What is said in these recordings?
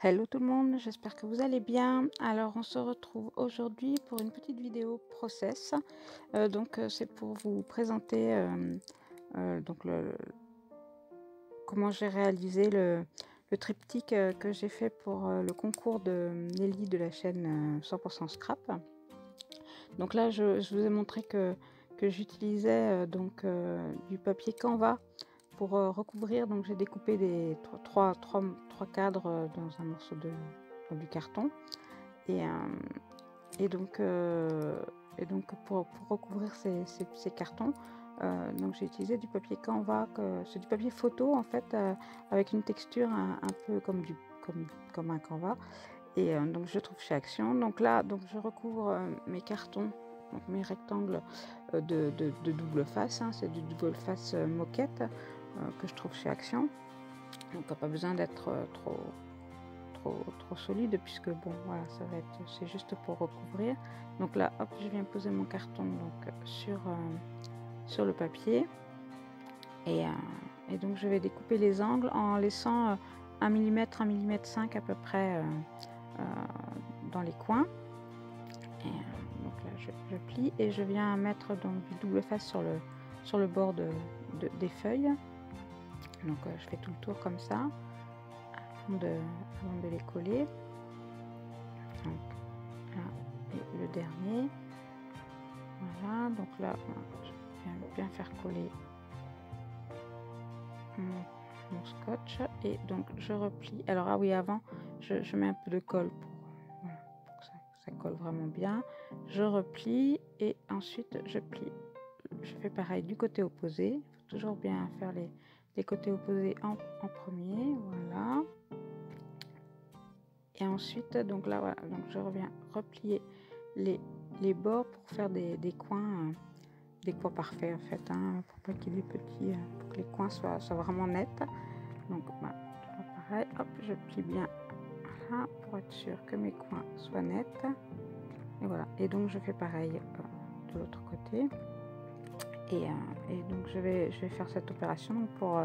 Hello tout le monde, j'espère que vous allez bien. Alors on se retrouve aujourd'hui pour une petite vidéo process. C'est pour vous présenter comment j'ai réalisé le triptyque que j'ai fait pour le concours de Nelly de la chaîne 100% Scrap. Donc là je vous ai montré que j'utilisais du papier Canva pour recouvrir. Donc j'ai découpé des trois cadres dans un morceau dans du carton et, pour recouvrir ces cartons, donc j'ai utilisé du papier Canva, c'est du papier photo en fait, avec une texture un peu comme un Canva. Et donc je trouve chez Action. Donc là, je recouvre mes cartons, donc mes rectangles de double face, hein, c'est du double face moquette que je trouve chez Action. Donc pas besoin d'être trop solide, puisque bon voilà, c'est juste pour recouvrir. Donc là hop, je viens poser mon carton donc sur le papier et donc je vais découper les angles en laissant 1 mm, 1 mm 5 à peu près dans les coins. Et donc là je plie et je viens mettre donc du double face sur le bord des feuilles. Donc je fais tout le tour comme ça avant de les coller. Donc là, et le dernier, voilà. Donc là je viens bien faire coller mon scotch et donc je replie. Alors ah oui, avant je mets un peu de colle pour que ça colle vraiment bien. Je replie et ensuite je plie. Je fais pareil du côté opposé. Il faut toujours bien faire les côtés opposés en premier, voilà. Et ensuite donc là voilà, donc je reviens replier les bords pour faire des coins parfaits en fait, hein, pour pas qu'il y ait des petits, pour que les coins soient vraiment nets. Donc bah, pareil, hop, je plie bien là pour être sûr que mes coins soient nets. Et voilà, et donc je fais pareil de l'autre côté. Et donc je vais faire cette opération pour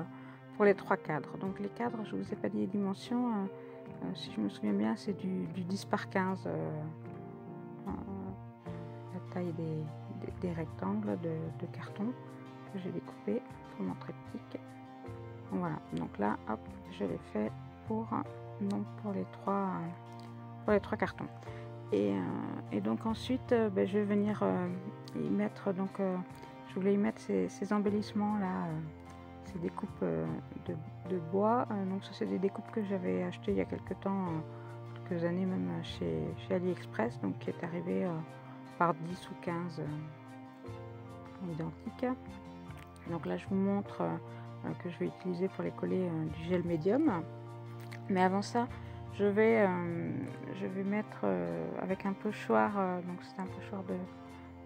les trois cadres. Donc les cadres, je vous ai pas dit les dimensions, si je me souviens bien, c'est du 10 par 15, la taille des rectangles de carton que j'ai découpé pour mon triptyque. Voilà, donc là hop, je l'ai fait pour les trois cartons. Et donc ensuite je vais venir y mettre, je voulais y mettre ces embellissements là, ces découpes de bois. Donc ça c'est des découpes que j'avais achetées il y a quelques temps, quelques années même chez AliExpress, donc qui est arrivé par 10 ou 15 identiques. Donc là je vous montre que je vais utiliser pour les coller du gel médium. Mais avant ça, je vais mettre avec un pochoir, donc c'est un pochoir de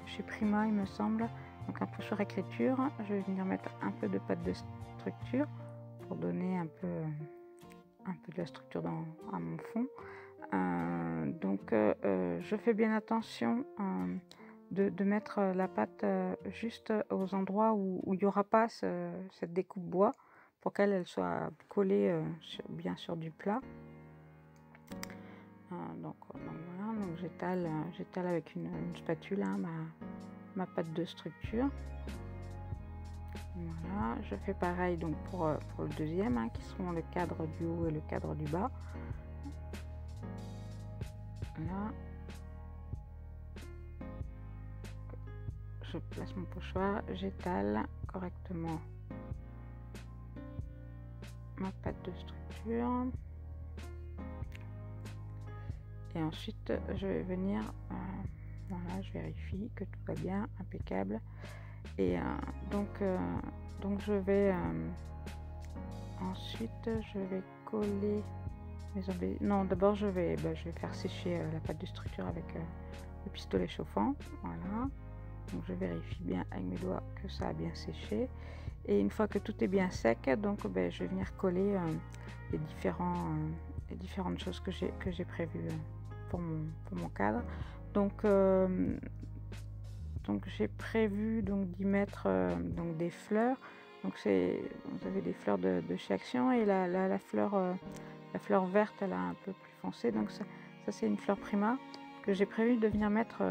chez Prima il me semble, donc un pochoir écriture. Je vais venir mettre un peu de pâte de structure pour donner un peu de la structure à mon fond. Je fais bien attention de mettre la pâte juste aux endroits où il n'y aura pas cette découpe bois, pour qu'elle soit collée bien sur du plat. Donc voilà, donc j'étale avec une spatule, hein, ma pâte de structure. Voilà, je fais pareil donc pour le deuxième, hein, qui seront le cadre du haut et le cadre du bas. Là, je place mon pochoir, j'étale correctement ma pâte de structure. Et ensuite, je vais venir, voilà, je vérifie que tout va bien, impeccable. Et donc je vais ensuite, je vais coller mes embellissements. Non, d'abord je vais faire sécher la pâte de structure avec le pistolet chauffant. Voilà. Donc je vérifie bien avec mes doigts que ça a bien séché. Et une fois que tout est bien sec, donc je vais venir coller les différentes choses que j'ai prévues pour mon cadre. Donc j'ai prévu d'y mettre des fleurs. Donc vous avez des fleurs de chez Action, et la fleur la fleur verte, elle a un peu plus foncé. Donc ça c'est une fleur prima que j'ai prévu de venir mettre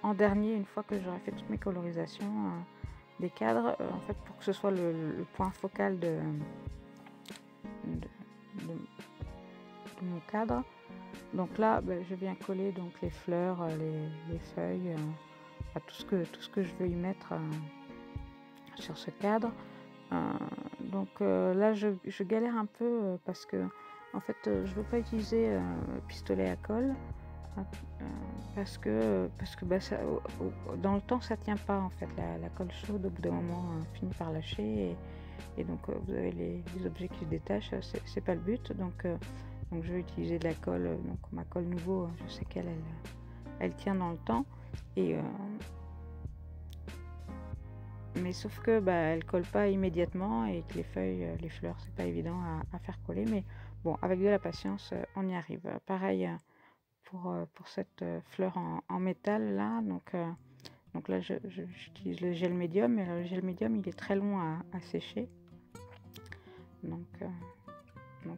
en dernier une fois que j'aurai fait toutes mes colorisations des cadres, en fait pour que ce soit le point focal de mon cadre. Donc là, je viens coller donc les fleurs, les feuilles, tout ce que je veux y mettre sur ce cadre. Donc là, je galère un peu parce que en fait, je veux pas utiliser pistolet à colle parce que dans le temps, ça tient pas en fait. La colle chaude, au bout d'un moment, finit par lâcher et donc vous avez les objets qui se détachent. C'est pas le but. Donc je vais utiliser de la colle. Donc ma colle nouveau, je sais elle tient dans le temps et mais sauf que elle colle pas immédiatement et que les feuilles, les fleurs, c'est pas évident à faire coller. Mais bon, avec de la patience, on y arrive. Pareil pour cette fleur en métal là. Donc là, j'utilise le gel médium, et le gel médium, il est très long à sécher. Donc bon,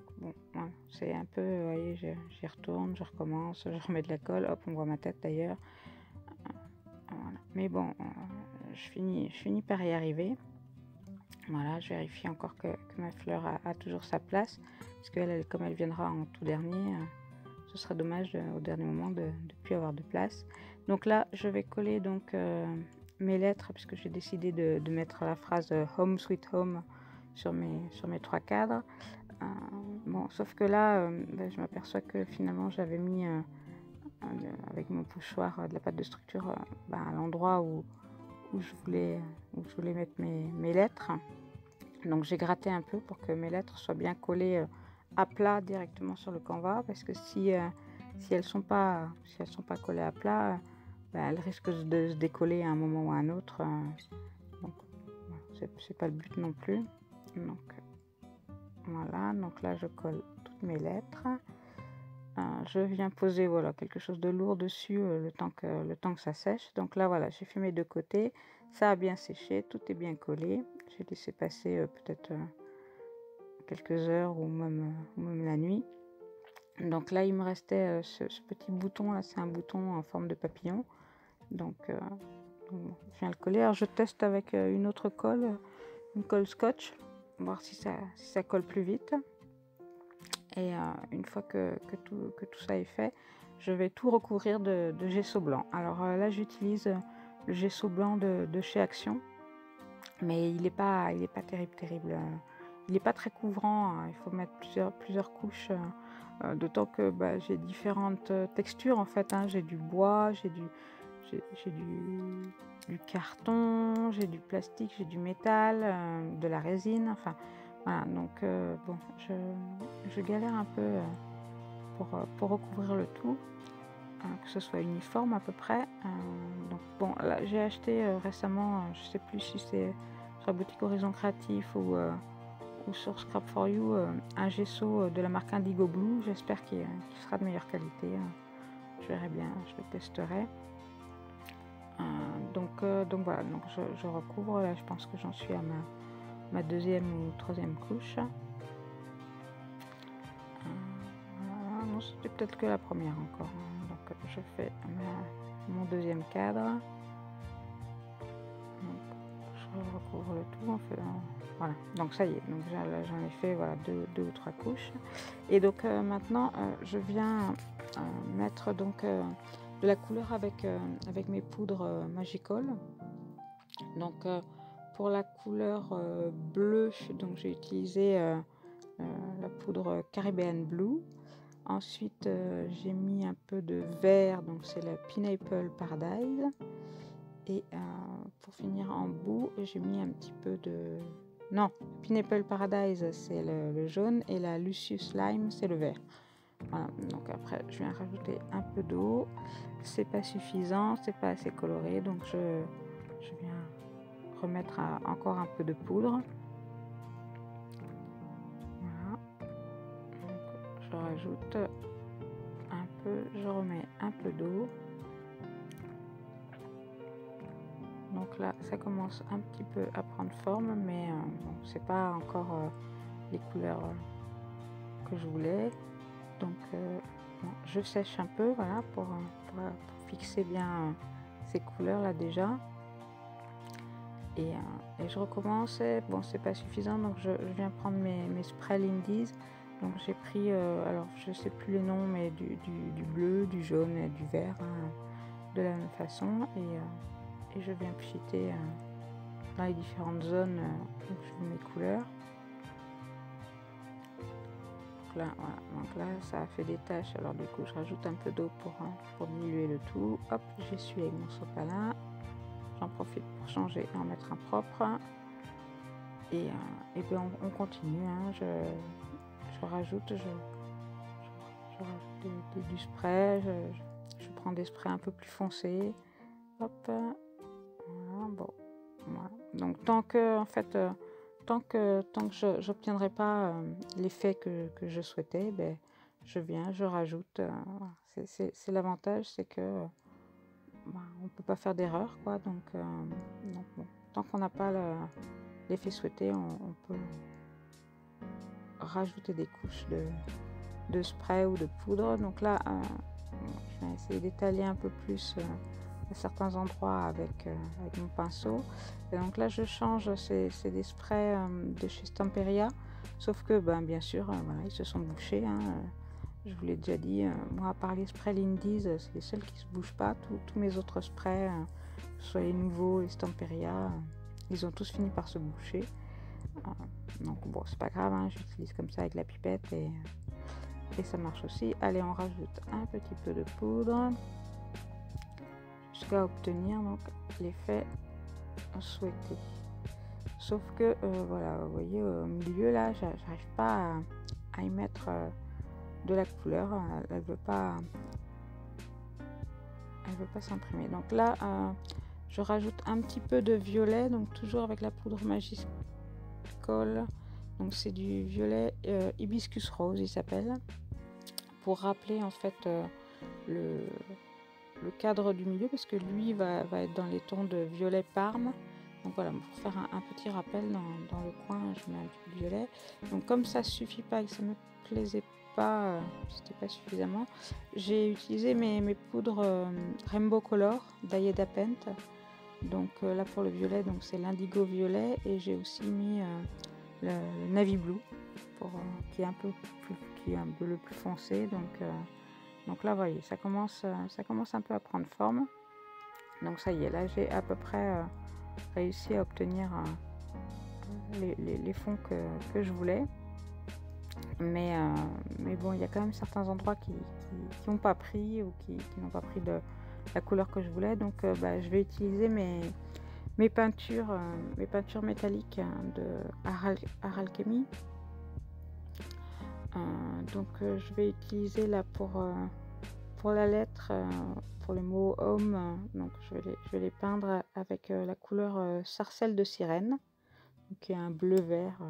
voilà, c'est un peu, vous voyez, j'y retourne, je recommence, je remets de la colle, hop, on voit ma tête d'ailleurs. Voilà. Mais bon, je finis par y arriver. Voilà, je vérifie encore que ma fleur a toujours sa place, parce qu'elle, comme elle viendra en tout dernier, ce sera dommage au dernier moment de ne plus avoir de place. Donc là, je vais coller donc mes lettres, puisque j'ai décidé de mettre la phrase Home Sweet Home sur mes 3 cadres. Bon, sauf que là, je m'aperçois que finalement j'avais mis avec mon pochoir de la pâte de structure à l'endroit où je voulais mettre mes lettres. Donc j'ai gratté un peu pour que mes lettres soient bien collées à plat directement sur le canevas, parce que si elles sont pas collées à plat, elles risquent de se décoller à un moment ou à un autre. Donc c'est pas le but non plus. Donc voilà, donc là je colle toutes mes lettres. Je viens poser voilà quelque chose de lourd dessus le temps que ça sèche. Donc là voilà, j'ai fait mes deux côtés, ça a bien séché, tout est bien collé. J'ai laissé passer peut-être quelques heures ou même la nuit. Donc là il me restait ce petit bouton là, c'est un bouton en forme de papillon. Donc je viens le coller. Alors je teste avec une autre colle, une colle scotch, voir si ça colle plus vite. Et une fois que tout ça est fait, je vais tout recouvrir de gesso blanc. Alors là j'utilise le gesso blanc de chez Action, mais il n'est pas terrible. Il n'est pas très couvrant, hein. Il faut mettre plusieurs couches, d'autant que j'ai différentes textures en fait, hein. J'ai du bois, j'ai du carton, j'ai du plastique, j'ai du métal, de la résine, enfin voilà. Donc bon, je galère un peu pour recouvrir le tout, que ce soit uniforme à peu près. Donc bon, là j'ai acheté récemment, je sais plus si c'est sur la boutique Horizon Créatif ou sur Scrap for You, un gesso de la marque Indigo Blue. J'espère qu'il sera de meilleure qualité. Je verrai bien, je le testerai. Donc voilà, donc je recouvre. Là je pense que j'en suis à ma deuxième ou troisième couche. Voilà, non, c'était peut-être que la première encore. Donc je fais mon deuxième cadre. Donc, je recouvre le tout. Voilà, donc ça y est. Donc j'en ai fait voilà, deux ou trois couches. Et donc maintenant je viens mettre donc de la couleur avec mes poudres Magical. Donc pour la couleur bleue, donc j'ai utilisé la poudre Caribbean Blue. Ensuite j'ai mis un peu de vert, donc c'est la Pineapple Paradise. Et pour finir en bout, j'ai mis un petit peu de... Non, Pineapple Paradise c'est le jaune et la Lucius Lime c'est le vert. Voilà, donc après je viens rajouter un peu d'eau. C'est pas suffisant, c'est pas assez coloré, donc je viens remettre encore un peu de poudre. Voilà, donc je rajoute un peu, je remets un peu d'eau. Donc là ça commence un petit peu à prendre forme, mais bon, c'est pas encore les couleurs que je voulais. Donc bon, je sèche un peu, voilà, pour fixer bien ces couleurs là déjà. Et je recommence. Et bon, c'est pas suffisant, donc je viens prendre mes sprays Lindy's. Donc j'ai pris, alors je sais plus les noms, mais du bleu, du jaune et du vert, hein, de la même façon. Et je viens pchiter dans les différentes zones où je mets mes couleurs. Donc là, voilà. Donc là, ça a fait des taches. Alors du coup, je rajoute un peu d'eau pour diluer le tout. Hop, j'essuie avec mon sopalin. J'en profite pour changer et en mettre un propre. Et puis on continue. Hein. Je rajoute, du spray. Je prends des sprays un peu plus foncés. Hop, voilà, bon, voilà. Donc tant que en fait, tant que j'obtiendrai pas l'effet que je souhaitais, ben je rajoute. C'est l'avantage, c'est que on peut pas faire d'erreur, quoi. Donc bon, tant qu'on n'a pas l'effet souhaité, on peut rajouter des couches de spray ou de poudre. Donc là, je vais essayer d'étaler un peu plus à certains endroits avec mon pinceau. Et donc là, je change, c'est des sprays de chez Stamperia, sauf que bien sûr, voilà, ils se sont bouchés. Hein, je vous l'ai déjà dit, moi, à part les sprays Lindy's, c'est les seuls qui se bougent pas. Tous mes autres sprays, que ce soit les nouveaux, les Stamperia, ils ont tous fini par se boucher. Donc bon, c'est pas grave, hein, j'utilise comme ça avec la pipette et ça marche aussi. Allez, on rajoute un petit peu de poudre jusqu'à obtenir donc l'effet souhaité. Sauf que voilà, vous voyez au milieu là, j'arrive pas à y mettre de la couleur. Elle veut pas s'imprimer. Donc là, je rajoute un petit peu de violet, donc toujours avec la poudre Magic Kohl. Donc c'est du violet hibiscus rose, il s'appelle, pour rappeler en fait le cadre du milieu, parce que lui va être dans les tons de violet parme. Donc voilà, pour faire un petit rappel dans le coin, je mets un petit peu de violet. Donc comme ça suffit pas et que ça me plaisait pas, c'était pas suffisamment, j'ai utilisé mes poudres Rainbow Color d'Ayeda Paint. Donc là pour le violet, donc c'est l'indigo violet, et j'ai aussi mis le navy blue qui est un peu le plus foncé. Donc là, vous voyez, ça commence un peu à prendre forme. Donc ça y est, là j'ai à peu près réussi à obtenir les fonds que je voulais. Mais bon, il y a quand même certains endroits qui n'ont pas pris, ou qui n'ont pas pris de la couleur que je voulais. Donc je vais utiliser mes peintures métalliques de Aralchemy. Donc je vais utiliser là pour la lettre, pour le mot home, donc je vais les peindre avec la couleur sarcelle de sirène, qui est un bleu vert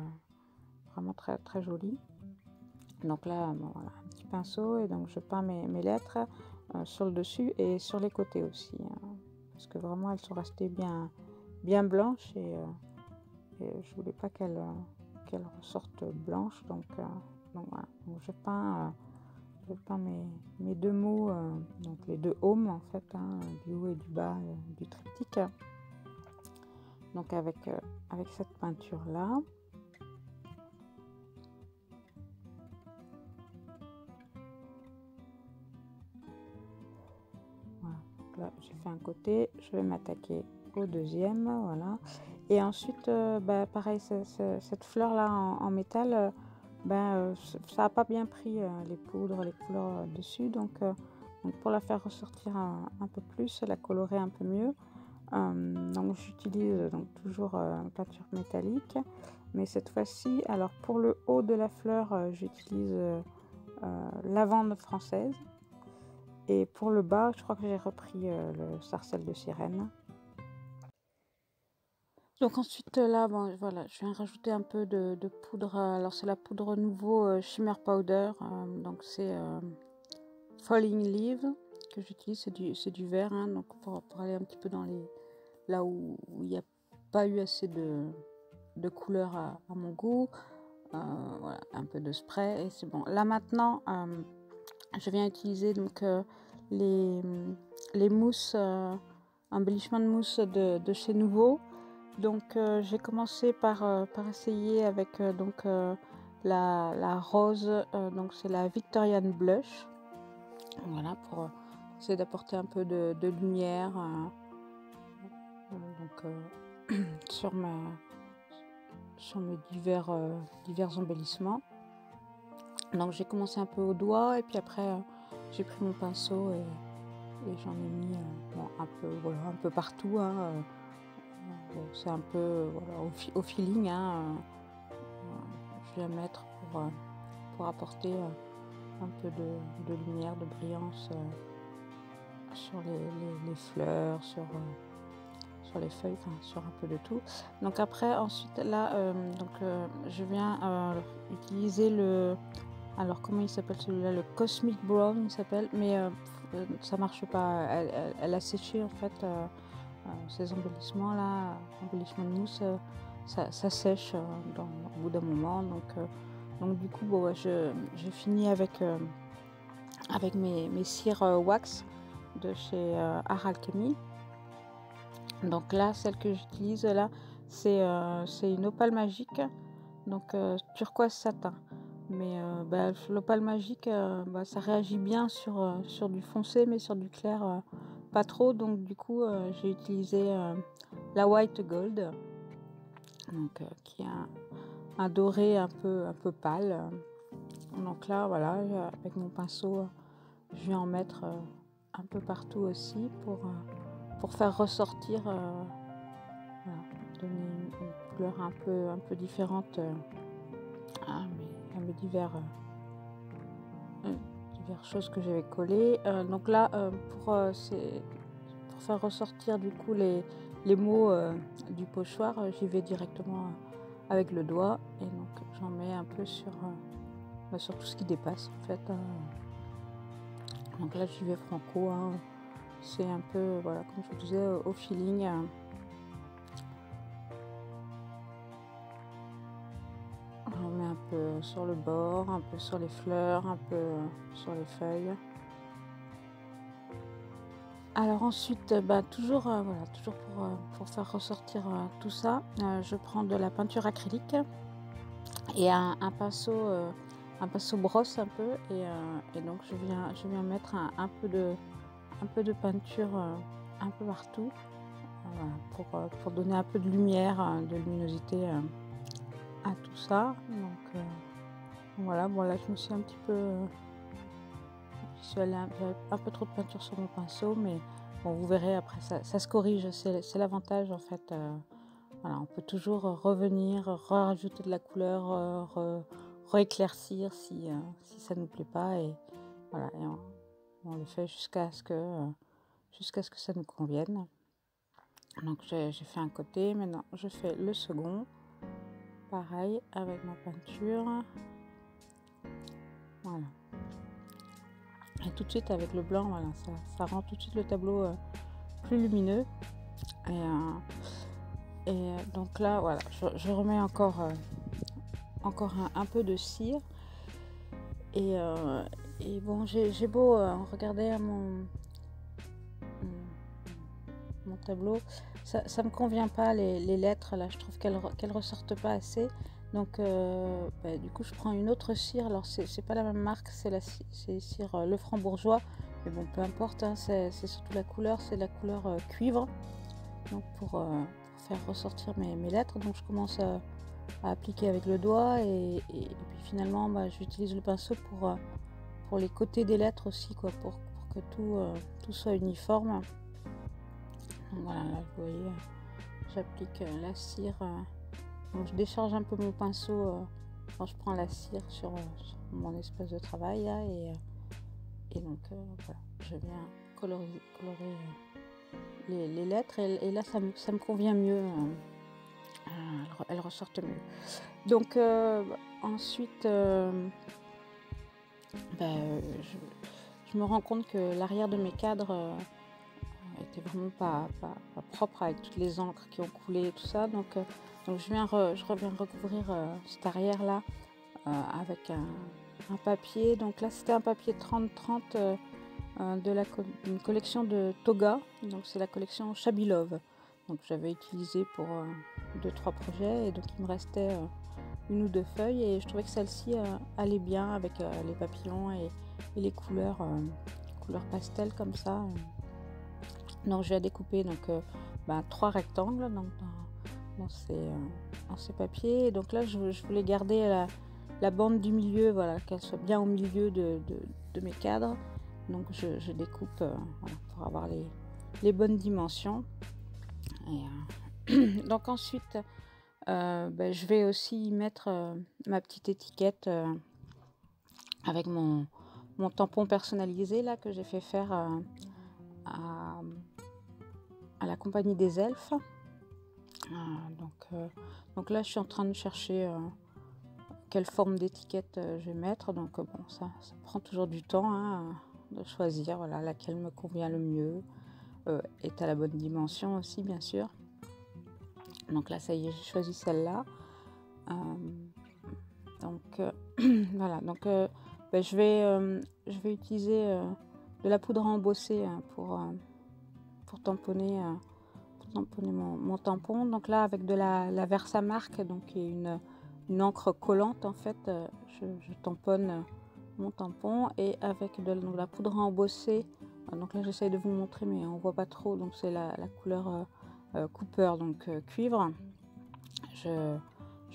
vraiment très très joli. Donc là, voilà, un petit pinceau, et donc je peins mes lettres sur le dessus et sur les côtés aussi, hein, parce que vraiment elles sont restées bien blanches, et je voulais pas qu'elles ressortent blanches. Donc voilà, donc je peins mes deux mots, donc les deux haumes en fait, hein, du haut et du bas du triptyque. Donc avec cette peinture là. Voilà, donc là j'ai fait un côté, je vais m'attaquer au deuxième, voilà. Et ensuite, pareil, cette fleur là en métal, ça n'a pas bien pris les poudres, les couleurs dessus. Donc pour la faire ressortir un peu plus, la colorer un peu mieux, donc j'utilise toujours peinture métallique, mais cette fois-ci, alors pour le haut de la fleur, j'utilise lavande française, et pour le bas, je crois que j'ai repris le sarcelle de sirène. Donc ensuite là, voilà, je viens rajouter un peu de poudre. Alors c'est la poudre nouveau Shimmer Powder, donc c'est Falling Leaf que j'utilise, c'est du vert, hein, donc pour aller un petit peu dans là où il n'y a pas eu assez de couleur à mon goût. voilà, un peu de spray et c'est bon. Là maintenant, je viens utiliser donc les mousses, embellissement de mousse de chez Nouveau. Donc j'ai commencé par essayer avec donc la rose, donc c'est la Victorian Blush. Voilà, pour essayer d'apporter un peu de lumière donc, sur mes divers embellissements. Donc j'ai commencé un peu au doigt et puis après j'ai pris mon pinceau et j'en ai mis bon, un peu partout. Hein, bon, c'est un peu voilà, au feeling. Hein, je viens mettre pour apporter un peu de lumière, de brillance sur les fleurs, sur les feuilles, enfin sur un peu de tout. Donc après, ensuite là, je viens utiliser alors comment il s'appelle celui-là, le Cosmic Brown il s'appelle, mais ça marche pas, elle a séché en fait, ces embellissements là, embellissements de mousse, ça sèche au bout d'un moment, donc du coup bon, ouais, j'ai fini avec mes cires wax de chez Art Alchemy. Donc là, celle que j'utilise là, c'est une opale magique, donc turquoise satin. Mais l'opale magique, ça réagit bien sur du foncé, mais sur du clair, pas trop. Donc du coup, j'ai utilisé la white gold, donc qui est un doré un peu pâle. Donc là, voilà, avec mon pinceau, je vais en mettre un peu partout aussi pour faire ressortir, voilà, donner une couleur un peu différente à mes diverses choses que j'avais collées. Donc là, pour faire ressortir du coup les mots du pochoir, j'y vais directement avec le doigt et donc j'en mets un peu sur tout ce qui dépasse en fait. Donc là, j'y vais franco. Hein. C'est un peu, voilà, comme je vous disais, au feeling. On met un peu sur le bord, un peu sur les fleurs, un peu sur les feuilles. Alors ensuite, toujours pour faire ressortir tout ça, je prends de la peinture acrylique et un pinceau brosse un peu et donc je viens mettre un peu de peinture un peu partout, pour donner un peu de lumière, de luminosité à tout ça. Donc voilà, bon là je me suis un petit peu j'avais un peu trop de peinture sur mon pinceau, mais bon, vous verrez après ça se corrige, c'est l'avantage en fait. Voilà, on peut toujours revenir, rajouter de la couleur, rééclaircir si ça ne nous plaît pas et voilà, et on le fait jusqu'à ce que ça nous convienne. Donc j'ai fait un côté, maintenant je fais le second, pareil avec ma peinture, voilà. Et tout de suite avec le blanc, voilà, ça rend tout de suite le tableau plus lumineux. Et donc là, voilà, je remets encore un peu de cire. Et bon, j'ai beau regarder mon tableau, ça me convient pas les lettres là, je trouve qu'elles ressortent pas assez. Donc du coup je prends une autre cire, alors c'est pas la même marque, c'est cire Lefranc-Bourgeois, mais bon peu importe, hein, c'est surtout la couleur, c'est la couleur cuivre, donc pour faire ressortir mes lettres. Donc je commence à appliquer avec le doigt et puis finalement j'utilise le pinceau pour les côtés des lettres aussi, quoi, pour que tout soit uniforme. Donc voilà, là vous voyez, j'applique la cire. Donc je décharge un peu mon pinceau quand je prends la cire sur mon espace de travail là, et donc voilà, je viens colorer les lettres et là ça me convient mieux, elles ressortent mieux. Donc ensuite je me rends compte que l'arrière de mes cadres était vraiment pas propre avec toutes les encres qui ont coulé et tout ça, donc je reviens recouvrir cet arrière là avec un papier. Donc là, c'était un papier 30-30 de une collection de Toga. Donc c'est la collection Shabilove. Donc j'avais utilisé pour 2-3 projets et donc il me restait une ou deux feuilles et je trouvais que celle-ci allait bien avec les papillons et les couleurs pastel comme ça. Donc je vais découper donc 3 rectangles dans ces papiers. Et donc là je voulais garder la bande du milieu, voilà, qu'elle soit bien au milieu de mes cadres. Donc je découpe voilà, pour avoir les bonnes dimensions. Et, donc ensuite je vais aussi mettre ma petite étiquette avec mon tampon personnalisé là que j'ai fait faire à la compagnie des elfes. Donc là je suis en train de chercher quelle forme d'étiquette je vais mettre. Donc bon, ça prend toujours du temps hein, de choisir voilà, laquelle me convient le mieux, est à la bonne dimension aussi bien sûr. Donc là ça y est, j'ai choisi celle-là. Voilà, donc je vais utiliser de la poudre à embosser pour tamponner, mon tampon. Donc là avec de la Versamark, donc qui est une encre collante en fait, je tamponne mon tampon et avec de la poudre à embosser. Donc là j'essaye de vous montrer mais on voit pas trop, donc c'est la couleur Cooper, donc cuivre. Je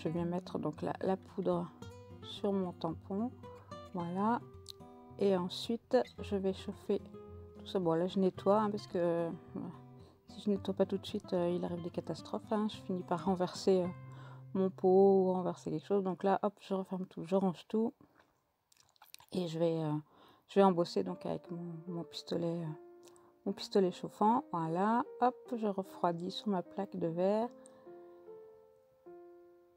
viens mettre donc la poudre sur mon tampon, voilà, et ensuite je vais chauffer tout ça. Bon là je nettoie hein, parce que si je nettoie pas tout de suite il arrive des catastrophes hein. Je finis par renverser mon pot ou renverser quelque chose. Donc là hop, je referme tout, je range tout et je vais embosser donc avec mon pistolet chauffant. Voilà, hop, je refroidis sur ma plaque de verre.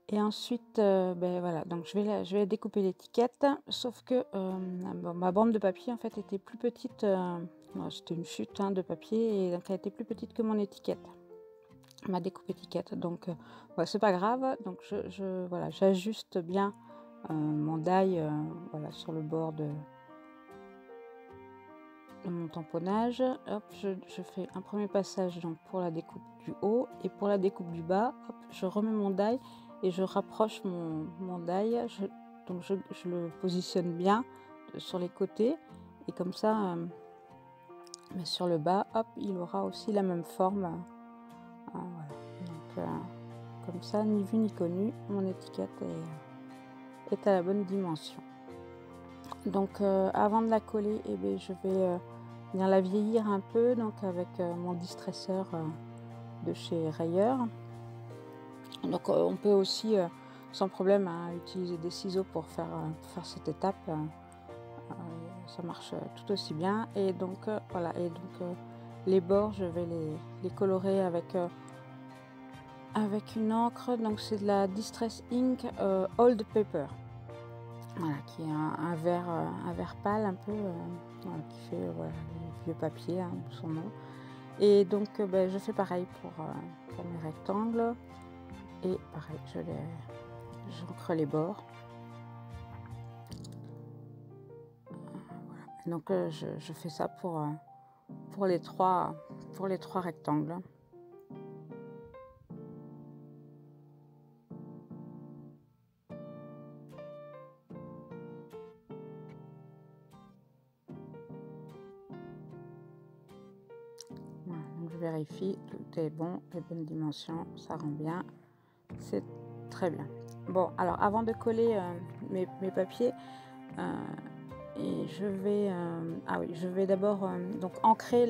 Et ensuite, voilà, donc je vais découper l'étiquette, sauf que ma bande de papier en fait était plus petite, c'était une chute hein, de papier, et donc elle était plus petite que mon étiquette, ma découpe étiquette. Donc c'est pas grave, donc voilà, j'ajuste bien mon die voilà, sur le bord de mon tamponnage. Hop, je fais un premier passage donc pour la découpe du haut, et pour la découpe du bas, hop, je remets mon die et je rapproche mon die, donc je le positionne bien sur les côtés, et comme ça mais sur le bas, hop, il aura aussi la même forme. Voilà. Donc comme ça, ni vu ni connu, mon étiquette est à la bonne dimension. Donc avant de la coller, je vais bien la vieillir un peu, donc avec mon distresseur de chez Rayer. Donc on peut aussi sans problème hein, utiliser des ciseaux pour faire cette étape, ça marche tout aussi bien. Et donc voilà, et donc les bords je vais les colorer avec une encre, donc c'est de la Distress Ink Old Paper, voilà, qui est un vert pâle un peu, voilà, qui fait voilà, le vieux papier, hein, son nom. Et donc je fais pareil pour mes rectangles, et pareil j'encre les bords. Voilà. Donc je fais ça pour les trois rectangles. Voilà, donc je vérifie, tout est bon, les bonnes dimensions, ça rend bien, c'est très bien. Bon, alors avant de coller mes papiers, et je vais d'abord donc ancrer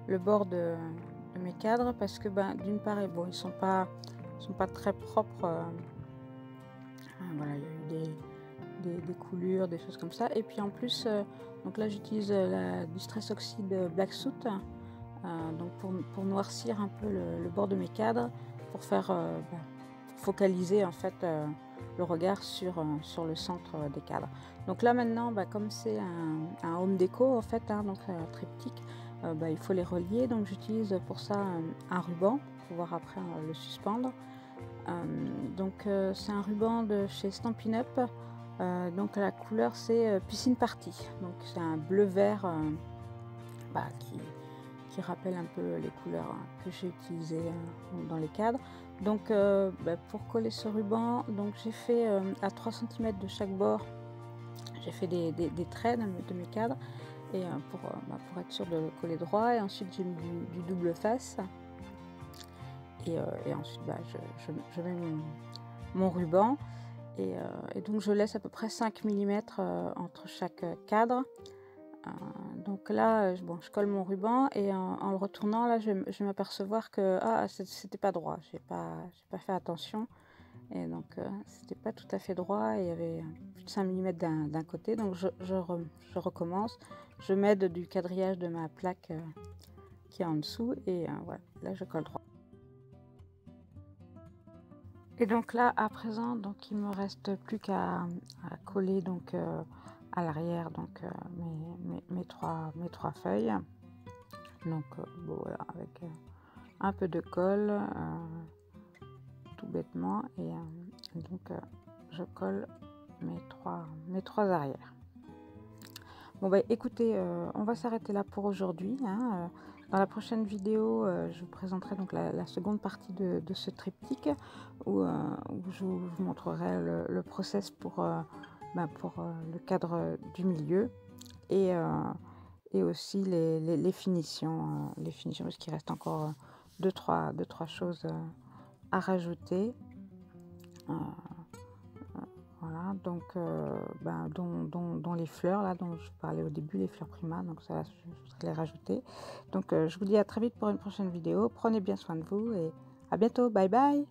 le bord de mes cadres, parce que d'une part, bon, ils sont pas très propres. Voilà, il y a eu des coulures, des choses comme ça. Et puis en plus, donc là j'utilise la Distress Oxide Black Soot, donc pour noircir un peu le bord de mes cadres, pour faire focaliser en fait le regard sur le centre des cadres. Donc là maintenant, comme c'est un home déco en fait, hein, donc triptyque, il faut les relier. Donc j'utilise pour ça un ruban pour pouvoir après le suspendre. Donc c'est un ruban de chez Stampin' Up Donc la couleur c'est Piscine Party, donc c'est un bleu vert qui rappelle un peu les couleurs que j'ai utilisées dans les cadres. Donc pour coller ce ruban, donc j'ai fait à 3 cm de chaque bord, j'ai fait des traits de mes cadres, et pour être sûr de le coller droit. Et ensuite j'ai mis du double face, et ensuite je mets mon ruban, et donc je laisse à peu près 5 mm entre chaque cadre. Donc là, je colle mon ruban, et en le retournant, là, je vais m'apercevoir que c'était pas droit. J'ai pas fait attention, et donc c'était pas tout à fait droit, et il y avait plus de 5 mm d'un côté. Donc je recommence, je m'aide du quadrillage de ma plaque qui est en dessous, et voilà, là je colle droit. Et donc là, à présent, donc il me reste plus qu'à coller donc à l'arrière, donc mes trois feuilles. Donc voilà, avec un peu de colle, tout bêtement, et donc je colle mes trois arrières. Bon bah écoutez, on va s'arrêter là pour aujourd'hui, hein. Dans la prochaine vidéo, je vous présenterai donc la seconde partie de ce triptyque, où je vous montrerai le process pour le cadre du milieu, et aussi les finitions, parce qu'il reste encore deux, trois choses à rajouter. Voilà, donc dont les fleurs là dont je parlais au début, les fleurs primaires, donc ça je voudrais les rajouter. Donc je vous dis à très vite pour une prochaine vidéo. Prenez bien soin de vous, et à bientôt. Bye bye.